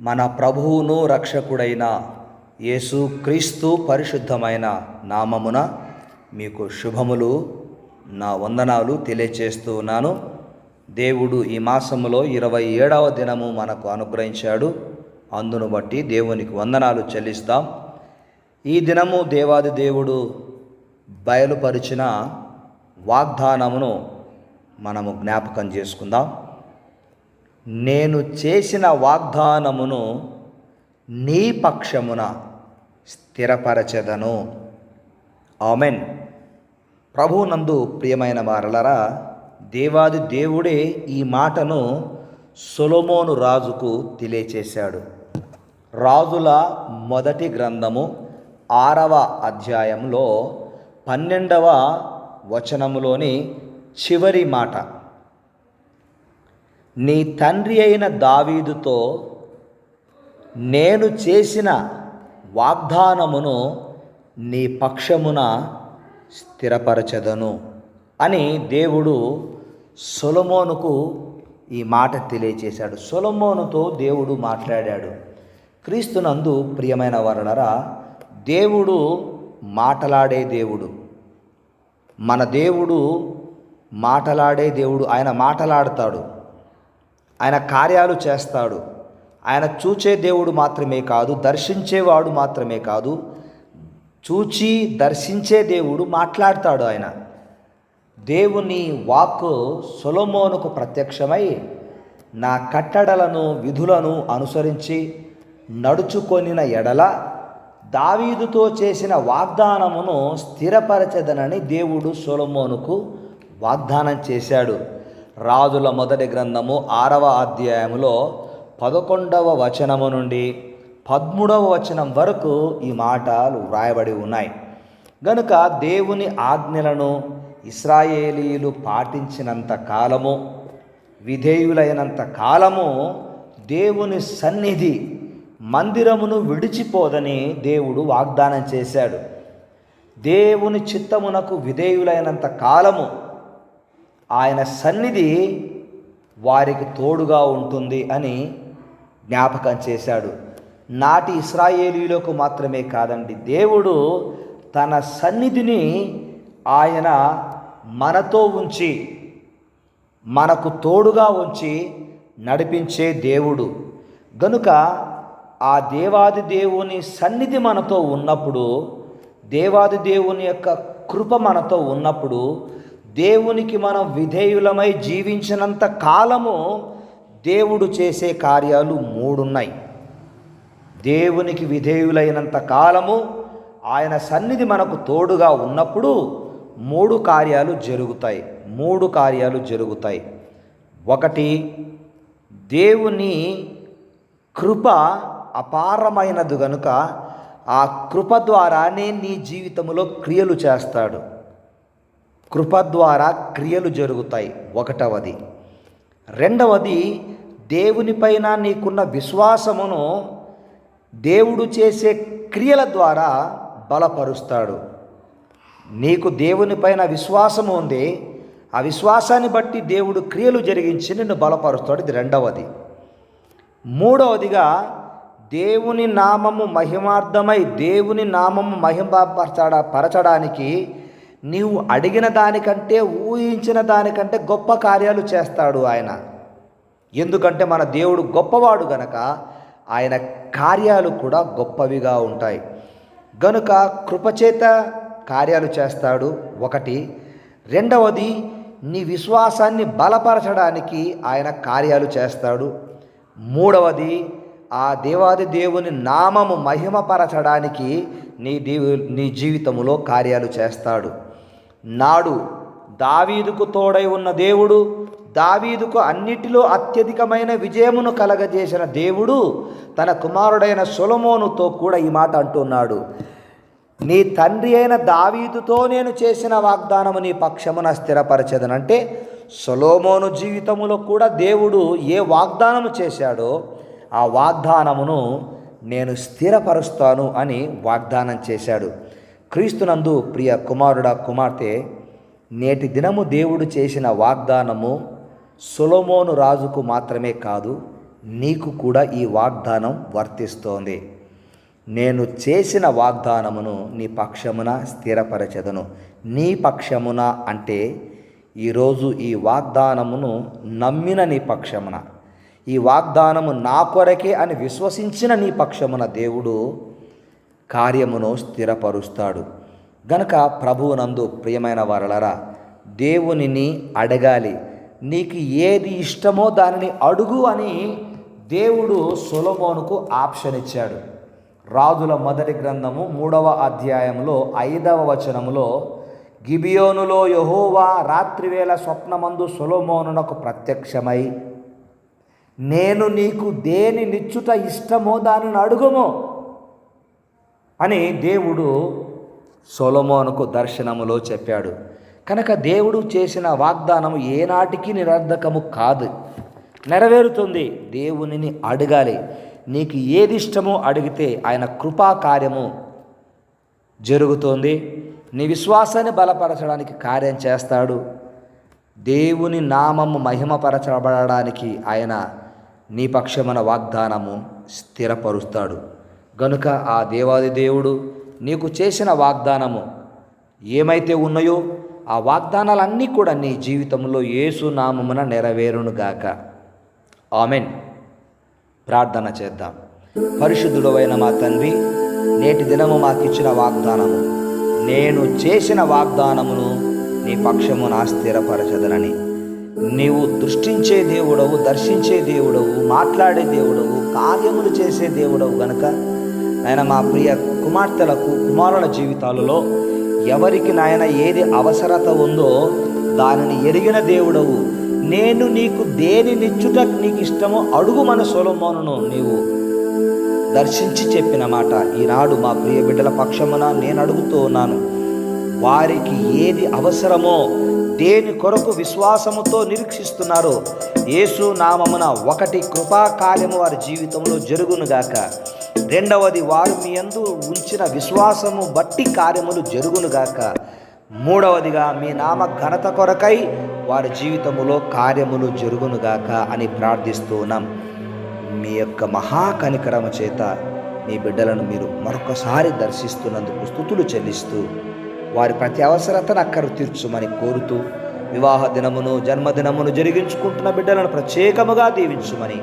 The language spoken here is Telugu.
మన ప్రభువును రక్షకుడైన యేసు క్రీస్తు పరిశుద్ధమైన నామమున మీకు శుభములు, నా వందనాలు తెలియచేస్తూ ఉన్నాను. దేవుడు ఈ మాసములో 27వ దినము మనకు అనుగ్రహించాడు. అందును బట్టి దేవునికి వందనాలు చెల్లిస్తాం. ఈ దినము దేవాది దేవుడు బయలుపరిచిన వాగ్దానమును మనము జ్ఞాపకం చేసుకుందాం. నేను చేసిన వాగ్దానమును నీ పక్షమున స్థిరపరచెదను. ఆమెన్. ప్రభువునందు ప్రియమైన వారలరా, దేవాది దేవుడే ఈ మాటను సొలొమోను రాజుకు తెలియచేశాడు. రాజుల మొదటి గ్రంథము 6వ అధ్యాయంలో 12వ వచనములోని చివరి మాట, నీ తండ్రి అయిన దావీదుతో నేను చేసిన వాగ్దానమును నీ పక్షమున స్థిరపరచెదను అని దేవుడు సొలొమోనుకు ఈ మాట తెలియచేశాడు. సొలొమోనుతో దేవుడు మాట్లాడాడు. క్రీస్తునందు ప్రియమైన వారలారా, దేవుడు మాటలాడే దేవుడు. మన దేవుడు మాటలాడే దేవుడు. ఆయన మాటలాడతాడు, ఆయన కార్యాలు చేస్తాడు. ఆయన చూచే దేవుడు మాత్రమే కాదు, దర్శించేవాడు మాత్రమే కాదు, చూచి దర్శించే దేవుడు, మాట్లాడతాడు. ఆయన దేవుని వాక్కు సొలొమోనుకు ప్రత్యక్షమై, నా కట్టడలను విధులను అనుసరించి నడుచుకొనిన ఎడల దావీదుతో చేసిన వాగ్దానమును స్థిరపరచెదనని దేవుడు సొలొమోనుకు వాగ్దానం చేశాడు. రాజుల మొదటి గ్రంథము 6వ అధ్యాయములో 11వ వచనము నుండి 13వ వచనం వరకు ఈ మాటలు వ్రాయబడి ఉన్నాయి. గనుక దేవుని ఆజ్ఞలను ఇశ్రాయేలీయులు పాటించినంత కాలము, విధేయులైనంత కాలము దేవుని సన్నిధి మందిరమును విడిచిపోదని దేవుడు వాగ్దానం చేశాడు. దేవుని చిత్తమునకు విధేయులైనంత కాలము ఆయన సన్నిధి వారికి తోడుగా ఉంటుంది అని జ్ఞాపకం చేశాడు. నాటి ఇశ్రాయేలీయులకు మాత్రమే కాదండి, దేవుడు తన సన్నిధిని ఆయన మనతో ఉంచి, మనకు తోడుగా ఉంచి నడిపించే దేవుడు. గనుక ఆ దేవాది దేవుని సన్నిధి మనతో ఉన్నప్పుడు, దేవాది దేవుని యొక్క కృప మనతో ఉన్నప్పుడు, దేవునికి మనం విధేయులమై జీవించినంత కాలము దేవుడు చేసే కార్యాలు 3 ఉన్నాయి. దేవునికి విధేయులైనంత కాలము ఆయన సన్నిధి మనకు తోడుగా ఉన్నప్పుడు 3 కార్యాలు జరుగుతాయి. 3 కార్యాలు జరుగుతాయి. 1, దేవుని కృప అపారమైనది గనుక ఆ కృప ద్వారానే నీ జీవితంలో క్రియలు చేస్తాడు. కృప ద్వారా క్రియలు జరుగుతాయి. 1వది. 2వది, దేవునిపైన నీకున్న విశ్వాసమును దేవుడు చేసే క్రియల ద్వారా బలపరుస్తాడు. నీకు దేవునిపైన విశ్వాసము ఉంది, ఆ విశ్వాసాన్ని బట్టి దేవుడు క్రియలు జరిగించి నిన్ను బలపరుస్తాడు. ఇది 2వది. 3వదిగా, దేవుని నామము మహిమార్థమై దేవుని నామము మహిమపరచడానికి నీవు అడిగిన దానికంటే, ఊహించిన దానికంటే గొప్ప కార్యాలు చేస్తాడు ఆయన. ఎందుకంటే మన దేవుడు గొప్పవాడు గనక ఆయన కార్యాలు కూడా గొప్పవిగా ఉంటాయి. గనుక కృపచేత కార్యాలు చేస్తాడు 1. 2వది, నీ విశ్వాసాన్ని బలపరచడానికి ఆయన కార్యాలు చేస్తాడు. 3వది, ఆ దేవాది దేవుని నామము మహిమపరచడానికి నీ జీవితంలో కార్యాలు చేస్తాడు. నాడు దావీదుకు తోడై ఉన్న దేవుడు, దావీదుకు అన్నిటిలో అత్యధికమైన విజయమును కలగజేసిన దేవుడు తన కుమారుడైన సొలొమోనుతో కూడా ఈ మాట అంటున్నాడు, నీ తండ్రి అయిన దావీదుతో నేను చేసిన వాగ్దానము నీ పక్షమున స్థిరపరచెదనంటే, సొలొమోను జీవితములో కూడా దేవుడు ఏ వాగ్దానము చేశాడో ఆ వాగ్దానమును నేను స్థిరపరుస్తాను అని వాగ్దానం చేశాడు. క్రీస్తునందు ప్రియ కుమారుడా, కుమార్తె, నేటి దినము దేవుడు చేసిన వాగ్దానము సొలొమోను రాజుకు మాత్రమే కాదు, నీకు కూడా ఈ వాగ్దానం వర్తిస్తోంది. నేను చేసిన వాగ్దానమును నీ పక్షమున స్థిరపరచెదను. నీ పక్షమున అంటే ఈరోజు ఈ వాగ్దానమును నమ్మిన నీ పక్షమున, ఈ వాగ్దానము నా కొరకే అని విశ్వసించిన నీ పక్షమున దేవుడు కార్యమును స్థిరపరుస్తాడు. గనక ప్రభువునందు ప్రియమైన వారలారా, దేవునిని అడగాలి. నీకు ఏది ఇష్టమో దానిని అడుగు అని దేవుడు సొలొమోనుకు ఆప్షన్ ఇచ్చాడు. రాజుల మొదటి గ్రంథము 3వ అధ్యాయంలో 5వ వచనములో, గిబియోనులో యెహోవా రాత్రివేళ స్వప్నమందు సొలొమోనునకు ప్రత్యక్షమై, నేను నీకు దేని నిచ్చుట ఇష్టమో దానిని అడుగుము అని దేవుడు సొలొమోనుకు దర్శనములో చెప్పాడు. కనుక దేవుడు చేసిన వాగ్దానము ఏనాటికి నిరర్ధకము కాదు, నెరవేరుతుంది. దేవునిని అడగాలి. నీకు ఏది ఇష్టమో అడిగితే ఆయన కృపా కార్యము జరుగుతుంది. నీ విశ్వాసాన్ని బలపరచడానికి కార్యం చేస్తాడు. దేవుని నామము మహిమపరచబడడానికి ఆయన నీ పక్షమున వాగ్దానము స్థిరపరుస్తాడు. గనుక ఆ దేవాది దేవుడు నీకు చేసిన వాగ్దానము ఏమైతే ఉన్నాయో ఆ వాగ్దానాలన్నీ కూడా నీ జీవితంలో యేసు నామమున నెరవేరునుగాక. ఆమెన్. ప్రార్థన చేద్దాం. పరిశుద్ధుడవైన మా తండ్రి, నేటి దినము మాకిచ్చిన వాగ్దానము, నేను చేసిన వాగ్దానమును నీ పక్షమున స్థిరపరచదనని. నీవు దృష్టించే దేవుడవు, దర్శించే దేవుడవు, మాట్లాడే దేవుడవు, కార్యములు చేసే దేవుడవు. గనుక నాయన మా ప్రియ కుమార్తెలకు, కుమారుల జీవితాలలో ఎవరికి నాయన ఏది అవసరత ఉందో దానిని ఎరిగిన దేవుడవు. నేను నీకు దేని నిచ్చుట నీకు ఇష్టమో అడుగు మన సొలొమోనును నీవు దర్శించి చెప్పిన మాట ఈనాడు మా ప్రియ బిడ్డల పక్షమున నేను అడుగుతూ ఉన్నాను. వారికి ఏది అవసరమో, దేని కొరకు విశ్వాసముతో నిరీక్షిస్తున్నారో యేసు నామమున, ఒకటి కృపా కార్యము వారి జీవితంలో జరుగునుగాక. రెండవది, వారు మీ యందు ఉంచిన విశ్వాసము బట్టి కార్యములు జరుగునుగాక. మూడవదిగా, మీ నామ ఘనత కొరకై వారి జీవితములో కార్యములు జరుగునుగాక అని ప్రార్థిస్తూ ఉన్నాం. మీ యొక్క మహాకనికరము చేత మీ బిడ్డలను మీరు మరొకసారి దర్శిస్తున్నందుకు స్తుతులు చెల్లిస్తూ, వారి ప్రతి అవసరతను అక్కరు తీర్చుమని కోరుతూ, వివాహ దినమును, జన్మదినమును జరిగించుకుంటున్న బిడ్డలను ప్రత్యేకముగా దీవించుమని